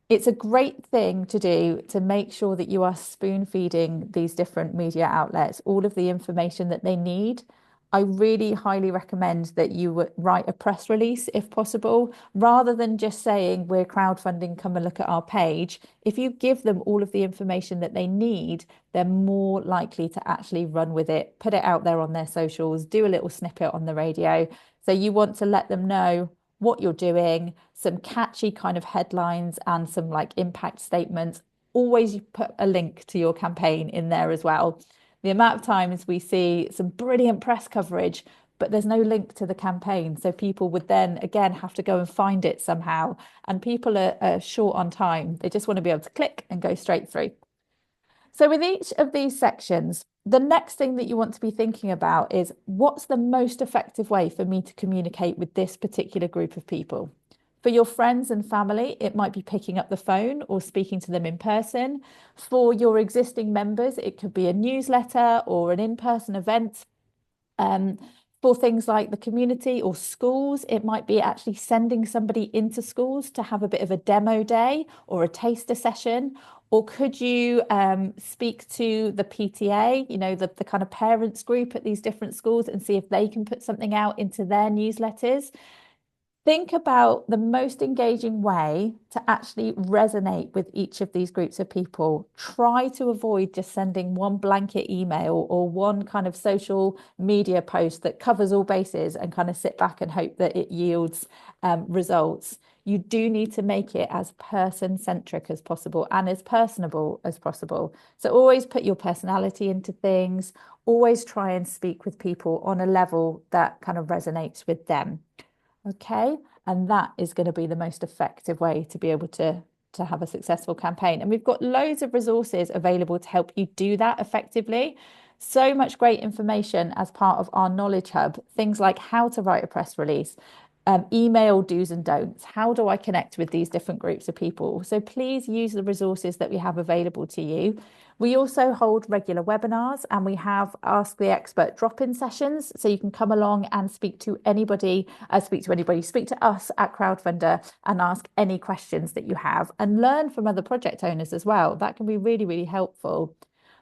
It's a great thing to do to make sure that you are spoon feeding these different media outlets all of the information that they need. I really highly recommend that you would write a press release if possible, rather than just saying we're crowdfunding, come and look at our page. If you give them all of the information that they need, they're more likely to actually run with it, put it out there on their socials, do a little snippet on the radio. So you want to let them know what you're doing, some catchy kind of headlines and some like impact statements. Always put a link to your campaign in there as well. The amount of times we see some brilliant press coverage, but there's no link to the campaign. So people would then again have to go and find it somehow. And people are short on time. They just want to be able to click and go straight through. So with each of these sections, the next thing that you want to be thinking about is what's the most effective way for me to communicate with this particular group of people? For your friends and family, it might be picking up the phone or speaking to them in person. For your existing members, it could be a newsletter or an in-person event. For things like the community or schools, it might be actually sending somebody into schools to have a bit of a demo day or a taster session. Or could you speak to the PTA, the kind of parents group at these different schools and see if they can put something out into their newsletters? think about the most engaging way to actually resonate with each of these groups of people. Try to avoid just sending one blanket email or one kind of social media post that covers all bases and kind of sit back and hope that it yields results. You do need to make it as person-centric as possible and as personable as possible. So always put your personality into things. Always try and speak with people on a level that kind of resonates with them. Okay, and that is going to be the most effective way to be able to have a successful campaign. And we've got loads of resources available to help you do that effectively. So much great information as part of our knowledge hub, things like how to write a press release, email do's and don'ts. How do I connect with these different groups of people? So please use the resources that we have available to you. We also hold regular webinars, and we have Ask the Expert drop-in sessions. So you can come along and speak to anybody, speak to us at Crowdfunder and ask any questions that you have and learn from other project owners as well. That can be really, really helpful.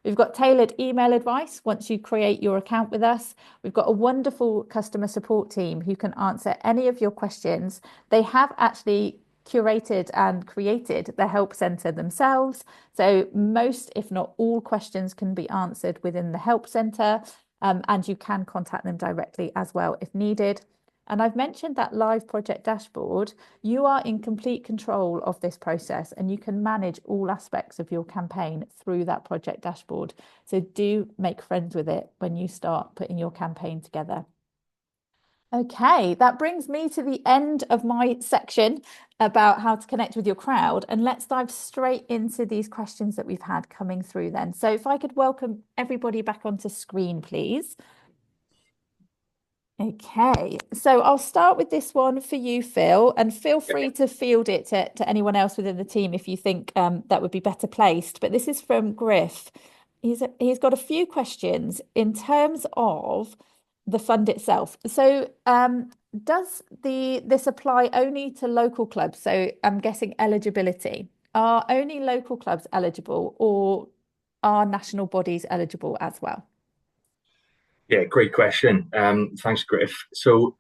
We've got tailored email advice once you create your account with us. We've got a wonderful customer support team who can answer any of your questions. They have actually curated and created the help centre themselves. So most, if not all, questions can be answered within the help centre, and you can contact them directly as well if needed. And I've mentioned that live project dashboard. You are in complete control of this process, and you can manage all aspects of your campaign through that project dashboard. So do make friends with it when you start putting your campaign together. Okay, that brings me to the end of my section about how to connect with your crowd. And let's dive straight into these questions that we've had coming through then. So if I could welcome everybody back onto screen, please. Okay, so I'll start with this one for you, Phil, and feel free to field it to anyone else within the team if you think that would be better placed. But this is from Griff. He's got a few questions in terms of the fund itself. So does this apply only to local clubs? So I'm guessing eligibility. Are only local clubs eligible, or are national bodies eligible as well? Yeah, great question. Thanks, Griff. So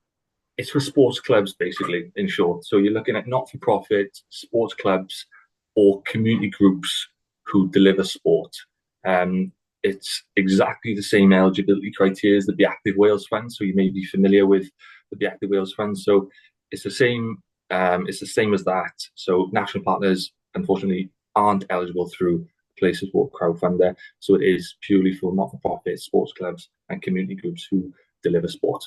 it's for sports clubs, basically, in short. So you're looking at not-for-profit sports clubs or community groups who deliver sport. It's exactly the same eligibility criteria as the Be Active Wales Fund. So you may be familiar with the Be Active Wales Fund. So it's the same. It's the same as that. So national partners, unfortunately, aren't eligible through Places for Crowdfunder. So it is purely for not-for-profit sports clubs and community groups who deliver sport.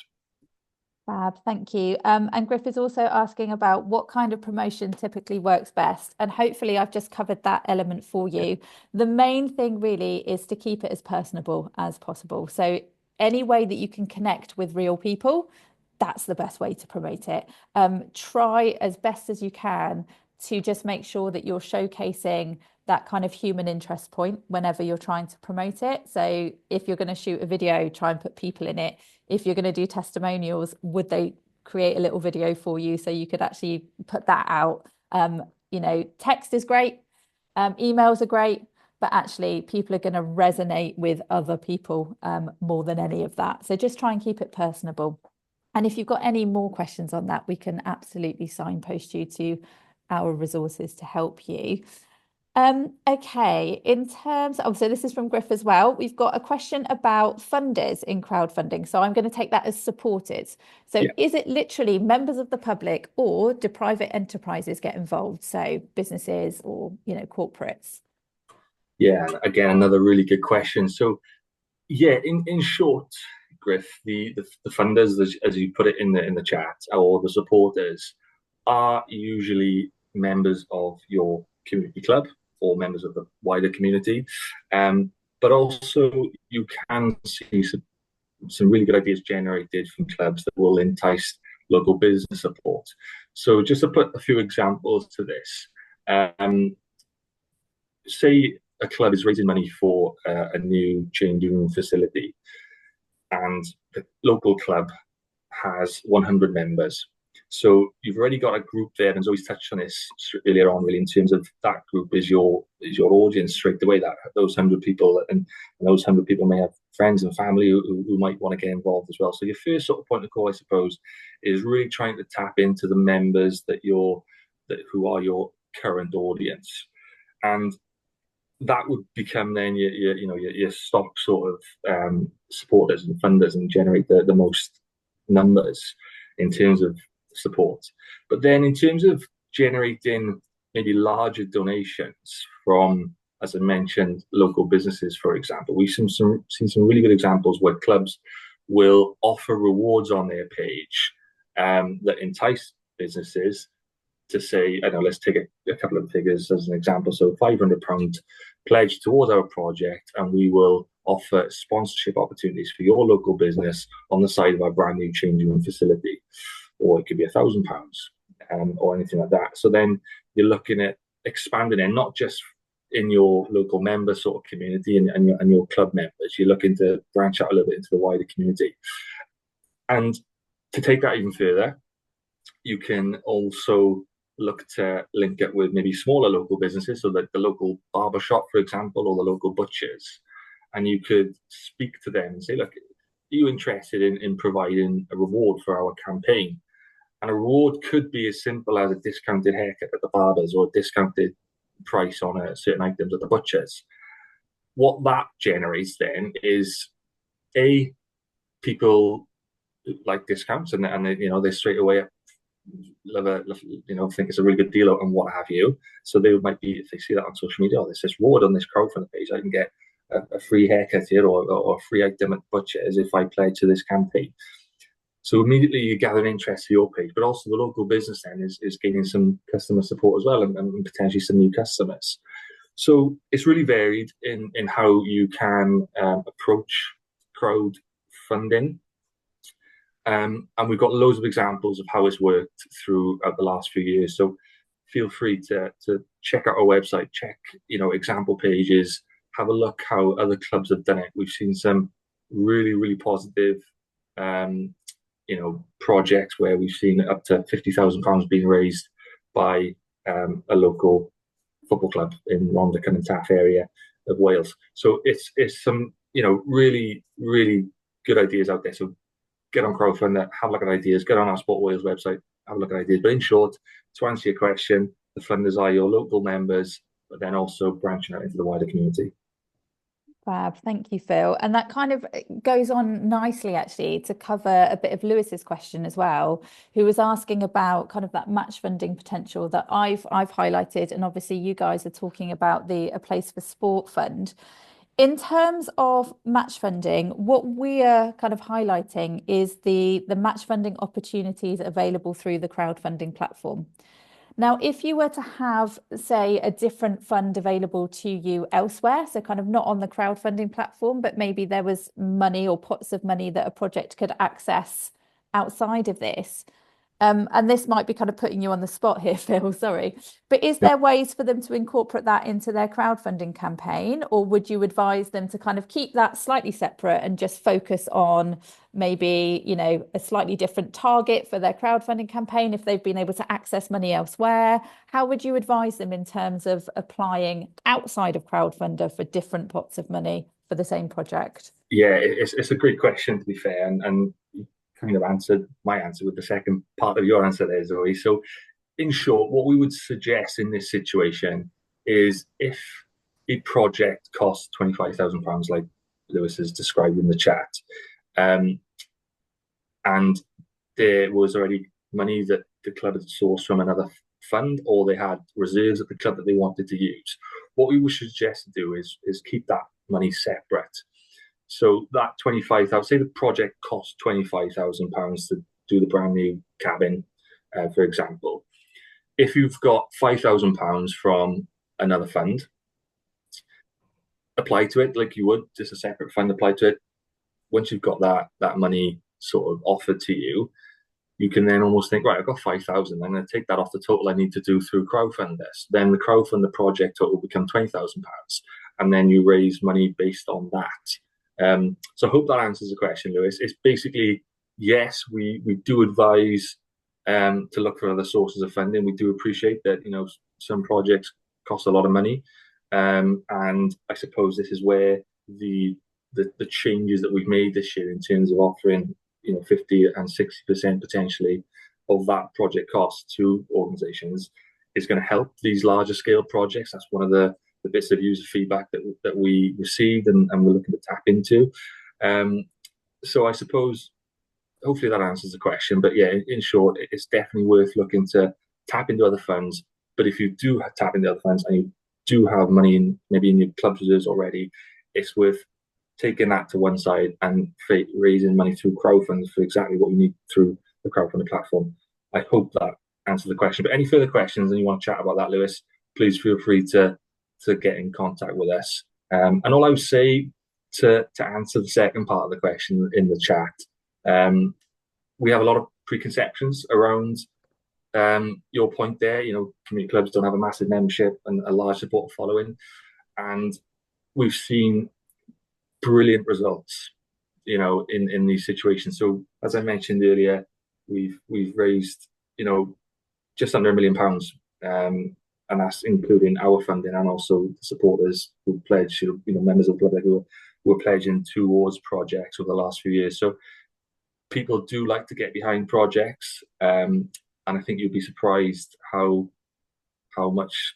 Fab, thank you. And Griff is also asking about what kind of promotion typically works best. And hopefully I've just covered that element for you. The main thing really is to keep it as personable as possible. So any way that you can connect with real people, that's the best way to promote it. Try as best as you can to just make sure that you're showcasing that kind of human interest point whenever you're trying to promote it. So if you're going to shoot a video, try and put people in it. If you're going to do testimonials, would they create a little video for you so you could actually put that out? Text is great, emails are great, but actually people are going to resonate with other people more than any of that. So just try and keep it personable. And if you've got any more questions on that, we can absolutely signpost you to our resources to help you. Okay, in terms of, so this is from Griff as well. We've got a question about funders in crowdfunding. So I'm going to take that as supported. So Is it literally members of the public, or do private enterprises get involved? So businesses or, corporates? Yeah, again, another really good question. So yeah, in short, Griff, the funders, as you put it in the chat, or the supporters, are usually members of your community club or members of the wider community. But also you can see some really good ideas generated from clubs that will entice local business support. So just to put a few examples to this, say a club is raising money for a new changing room facility, and the local club has 100 members. So you've already got a group there, and Zoe's touched on this earlier on, really, in terms of that group is your audience straight away. That those 100 people, and those 100 people may have friends and family who might want to get involved as well. So your first sort of point of call, I suppose, is really trying to tap into the members who are your current audience, and that would become then your stock sort of supporters and funders, and generate the most numbers in terms of support. But then in terms of generating maybe larger donations from, as I mentioned, local businesses, for example, we've seen some really good examples where clubs will offer rewards on their page that entice businesses to say, I don't know, let's take a couple of figures as an example. So £500 pledge towards our project, and we will offer sponsorship opportunities for your local business on the side of our brand new changing room facility. Or it could be £1,000 or anything like that. So then you're looking at expanding it, not just in your local member sort of community and your club members. You're looking to branch out a little bit into the wider community. And to take that even further, you can also look to link it with maybe smaller local businesses, so that the local barber shop, for example, or the local butchers, and you could speak to them and say, look, are you interested in providing a reward for our campaign? And a reward could be as simple as a discounted haircut at the barbers, or a discounted price on certain items at the butchers. What that generates then is people like discounts, and they straight away think it's a really good deal and what have you. So they might be, if they see that on social media, there's this reward on this crowdfunding page, I can get a free haircut here or a free item at butchers if I pledge to this campaign. So immediately you gather an interest for your page, but also the local business then is gaining some customer support as well, and potentially some new customers. So it's really varied in how you can approach crowdfunding. And we've got loads of examples of how it's worked throughout the last few years. So feel free to check out our website, check example pages, have a look how other clubs have done it. We've seen some really, really positive projects where we've seen up to £50,000 being raised by a local football club in Rhondda and Taff area of Wales. So it's some really, really good ideas out there. So get on Crowdfunding, have a look at ideas, get on our Sport Wales website, have a look at ideas. But in short, to answer your question, the funders are your local members, but then also branching out into the wider community. Fab, thank you, Phil. And that kind of goes on nicely, actually, to cover a bit of Lewis's question as well, who was asking about kind of that match funding potential that I've highlighted. And obviously you guys are talking about the A Place for Sport Fund. In terms of match funding, what we are kind of highlighting is the match funding opportunities available through the crowdfunding platform. Now, if you were to have, say, a different fund available to you elsewhere, so kind of not on the crowdfunding platform, but maybe there was money or pots of money that a project could access outside of this, and this might be kind of putting you on the spot here, Phil, sorry, but is there ways for them to incorporate that into their crowdfunding campaign, or would you advise them to kind of keep that slightly separate and just focus on maybe, a slightly different target for their crowdfunding campaign if they've been able to access money elsewhere? How would you advise them in terms of applying outside of crowdfunder for different pots of money for the same project? Yeah, it's a great question, to be fair, and kind of answered my answer with the second part of your answer there, Zoe. So in short, what we would suggest in this situation is, if a project costs £25,000, like Lewis has described in the chat, and there was already money that the club had sourced from another fund, or they had reserves at the club that they wanted to use, what we would suggest to do is keep that money separate. So that 25,000, say the project cost £25,000 to do the brand new cabin, for example. If you've got £5,000 from another fund, apply to it like you would just a separate fund. Apply to it. Once you've got that money sort of offered to you, you can then almost think, right, I've got 5,000. I'm going to take that off the total I need to do through crowdfund this. Then the crowdfund project total will become £20,000, and then you raise money based on that. So I hope that answers the question, Lewis. It's basically, yes, we do advise to look for other sources of funding. We do appreciate that, some projects cost a lot of money. And I suppose this is where the the changes that we've made this year in terms of offering 50 and 60% potentially of that project cost to organizations is going to help these larger scale projects. That's one of the bits of user feedback that we received and we're looking to tap into. So I suppose hopefully that answers the question. But yeah, in short, it's definitely worth looking to tap into other funds. But if you do tap into other funds and you do have money maybe in your club's reserves already, it's worth taking that to one side and raising money through crowdfunds for exactly what you need through the crowdfunding platform. I hope that answers the question. But any further questions and you want to chat about that, Lewis, please feel free to get in contact with us. And all I would say to answer the second part of the question in the chat, we have a lot of preconceptions around your point there. Community clubs don't have a massive membership and a large support following, and we've seen brilliant results, in these situations. So as I mentioned earlier, we've raised, just under £1 million, and that's including our funding and also the supporters who pledged, members of the public who were pledging towards projects over the last few years. So people do like to get behind projects, and I think you'll be surprised how much,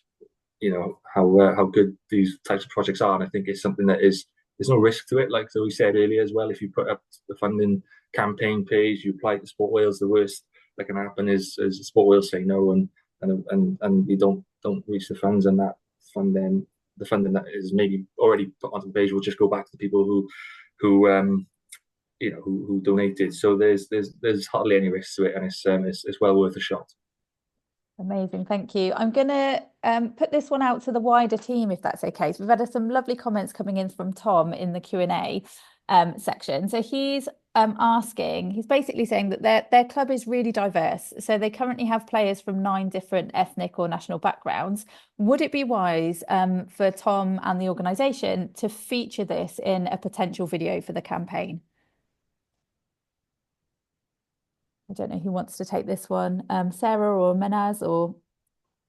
how good these types of projects are. And I think it's something that there's no risk to it. Like we said earlier as well, if you put up the funding campaign page, you apply to Sport Wales, the worst that can happen is Sport Wales say no, and you don't reach the funds, and that fund then the funding that is maybe already put onto the page will just go back to the people who donated. So there's hardly any risk to it, and it's well worth a shot. Amazing, thank you. I'm going to put this one out to the wider team, if that's okay. So we've had some lovely comments coming in from Tom in the Q&A section. So he's basically saying that their club is really diverse. So they currently have players from 9 different ethnic or national backgrounds. Would it be wise for Tom and the organisation to feature this in a potential video for the campaign? I don't know who wants to take this one. Sarah or Manaz or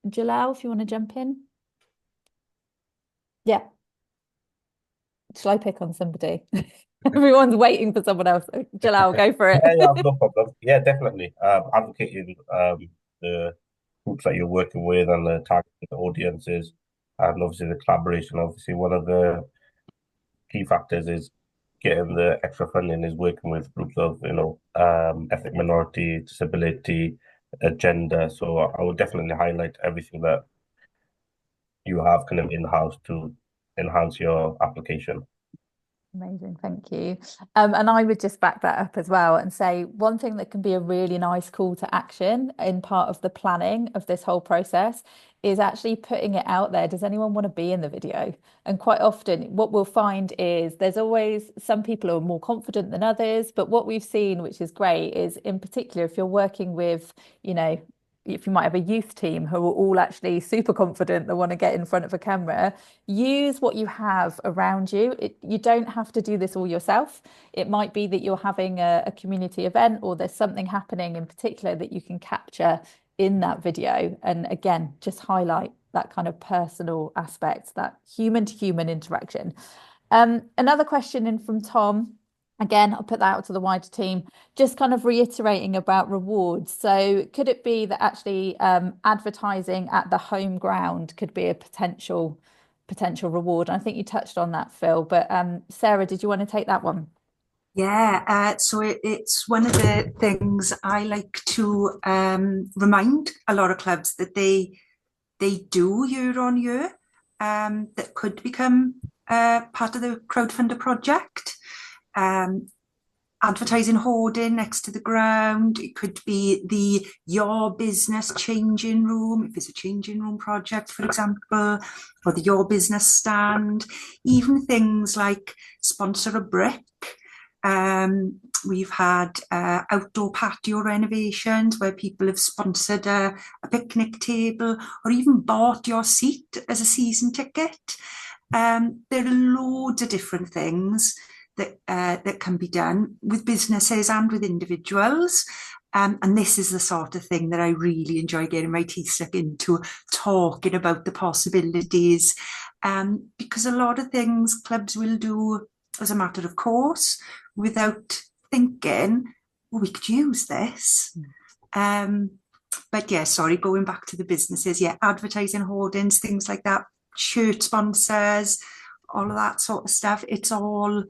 Jalal, if you want to jump in. Yeah. Shall I pick on somebody? Everyone's waiting for someone else. Jalal, go for it. Yeah, no problem. Yeah, definitely. Advocating the groups that you're working with and the targeted audiences, and obviously the collaboration. Obviously, one of the key factors is getting the extra funding is working with groups of, ethnic minority, disability, gender. So I would definitely highlight everything that you have kind of in-house to enhance your application. Amazing, thank you. And I would just back that up as well and say one thing that can be a really nice call to action in part of the planning of this whole process is actually putting it out there. Does anyone want to be in the video? And quite often what we'll find is there's always some people who are more confident than others, but what we've seen, which is great, is in particular if you're working with, if you might have a youth team who are all actually super confident, they want to get in front of a camera, use what you have around you. You don't have to do this all yourself. It might be that you're having a community event or there's something happening in particular that you can capture in that video. And again, just highlight that kind of personal aspect, that human to human interaction. Another question in from Tom. Again, I'll put that out to the wider team, just kind of reiterating about rewards. So could it be that actually advertising at the home ground could be a potential reward? And I think you touched on that, Phil, but Sarah, did you want to take that one? Yeah, so it's one of the things I like to remind a lot of clubs that they do year on year that could become part of the crowdfunder project. Advertising hoarding next to the ground. It could be the Your Business changing room, if it's a changing room project, for example, or the Your Business stand. Even things like sponsor a brick. We've had outdoor patio renovations where people have sponsored a picnic table or even bought your seat as a season ticket. There are loads of different things that can be done with businesses and with individuals. And this is the sort of thing that I really enjoy getting my teeth stuck into, talking about the possibilities. Because a lot of things clubs will do as a matter of course, without thinking, well, we could use this. But yeah, sorry, going back to the businesses, yeah, advertising, hoardings, things like that, shirt sponsors, all of that sort of stuff. It's all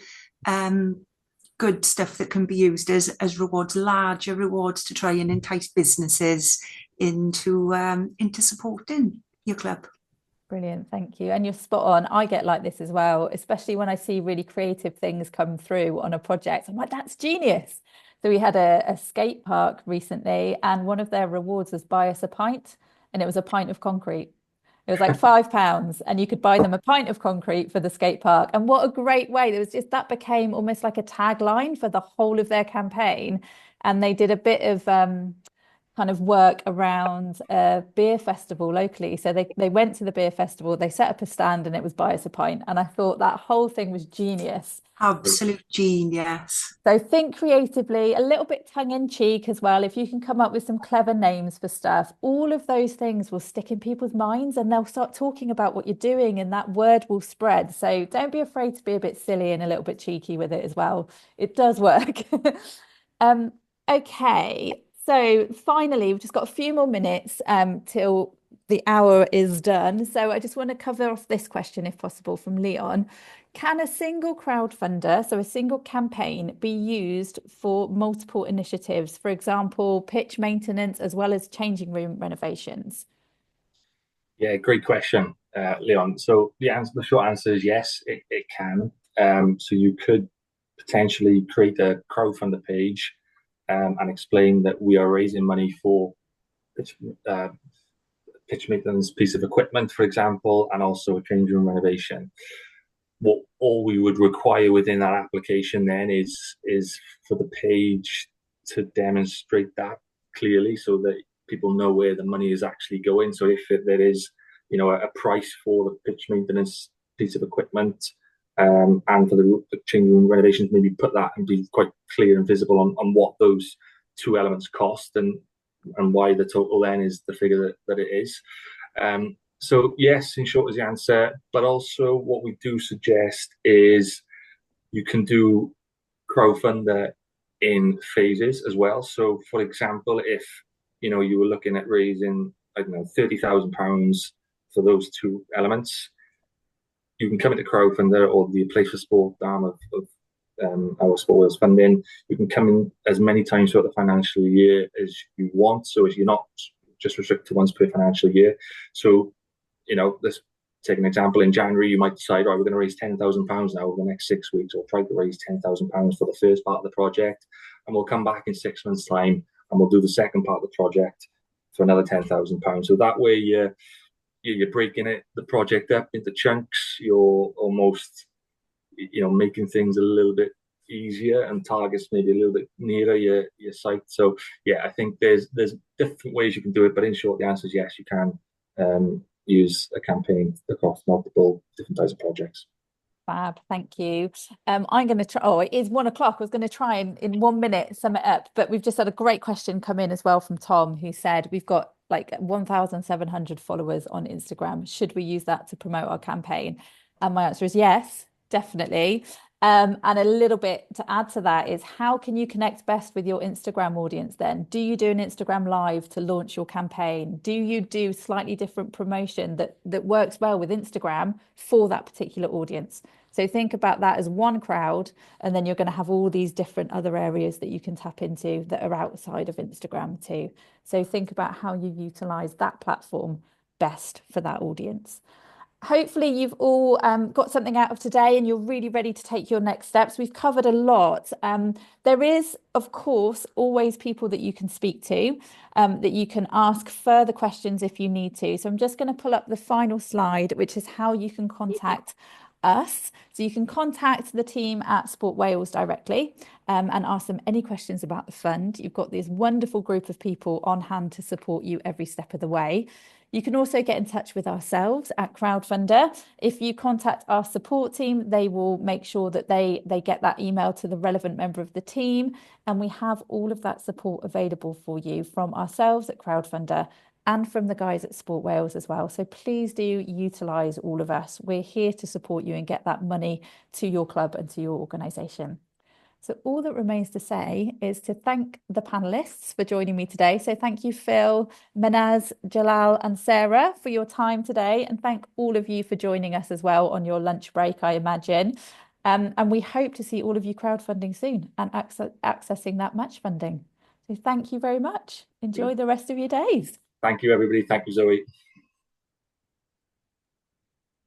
good stuff that can be used as rewards, larger rewards to try and entice businesses into supporting your club. Brilliant, thank you. And you're spot on. I get like this as well, especially when I see really creative things come through on a project. I'm like, that's genius. So we had a skate park recently, and one of their rewards was buy us a pint, and it was a pint of concrete. It was like £5, and you could buy them a pint of concrete for the skate park. And what a great way. There was just that became almost like a tagline for the whole of their campaign. And they did a bit of kind of work around a beer festival locally. So they went to the beer festival, they set up a stand, and it was buy us a pint. And I thought that whole thing was genius. Absolute genius. So think creatively, a little bit tongue in cheek as well. If you can come up with some clever names for stuff, all of those things will stick in people's minds, and they'll start talking about what you're doing, and that word will spread. So don't be afraid to be a bit silly and a little bit cheeky with it as well. It does work. Okay. So finally, we've just got a few more minutes till the hour is done. So I just want to cover off this question, if possible, from Leon. Can a single crowdfunder, so a single campaign, be used for multiple initiatives? For example, pitch maintenance as well as changing room renovations? Yeah, great question, Leon. So the short answer is yes, it can. So you could potentially create a crowdfunder page and explain that we are raising money for pitch maintenance piece of equipment, for example, and also a change room renovation. What all we would require within that application then is for the page to demonstrate that clearly, so that people know where the money is actually going. So if there is, a price for the pitch maintenance piece of equipment, and for the changing room renovations, maybe put that and be quite clear and visible on what those two elements cost and why the total then is the figure that it is. So yes, in short is the answer, but also what we do suggest is you can do crowdfunder in phases as well. So for example, if you were looking at raising, I don't know, £30,000 for those two elements, you can come into crowdfunder or the Place for Sport arm of our Sport funding. You can come in as many times throughout the financial year as you want, so as you're not just restricted to once per financial year. So let's take an example. In January, you might decide, right, we're going to raise £10,000 now over the next 6 weeks, or try to raise £10,000 for the first part of the project, and we'll come back in 6 months' time and we'll do the second part of the project for another £10,000. So that way you're breaking the project up into chunks. You're almost making things a little bit easier and targets maybe a little bit nearer your site. So yeah, I think there's different ways you can do it, but in short the answer is yes, you can use a campaign across multiple different types of projects. Fab, thank you. I'm going to try. Oh, it is 1 o'clock. I was going to try and in 1 minute sum it up, but we've just had a great question come in as well from Tom, who said we've got like 1,700 followers on Instagram. Should we use that to promote our campaign? And my answer is yes, definitely. And a little bit to add to that is, how can you connect best with your Instagram audience then? Do you do an Instagram live to launch your campaign? Do you do slightly different promotion that works well with Instagram for that particular audience? So think about that as one crowd, and then you're going to have all these different other areas that you can tap into that are outside of Instagram too. So think about how you utilize that platform best for that audience. Hopefully you've all got something out of today and you're really ready to take your next steps. We've covered a lot. There is, of course, always people that you can speak to, that you can ask further questions if you need to. So I'm just going to pull up the final slide, which is how you can contact us. So you can contact the team at Sport Wales directly and ask them any questions about the fund. You've got this wonderful group of people on hand to support you every step of the way. You can also get in touch with ourselves at Crowdfunder. If you contact our support team, they will make sure that they get that email to the relevant member of the team. And we have all of that support available for you from ourselves at Crowdfunder and from the guys at Sport Wales as well. So please do utilise all of us. We're here to support you and get that money to your club and to your organisation. So all that remains to say is to thank the panelists for joining me today. So thank you, Phil, Manaz, Jalal and Sarah for your time today. And thank all of you for joining us as well on your lunch break, I imagine. And we hope to see all of you crowdfunding soon and accessing that match funding. So thank you very much. Enjoy the rest of your days. Thank you, everybody. Thank you, Zoe.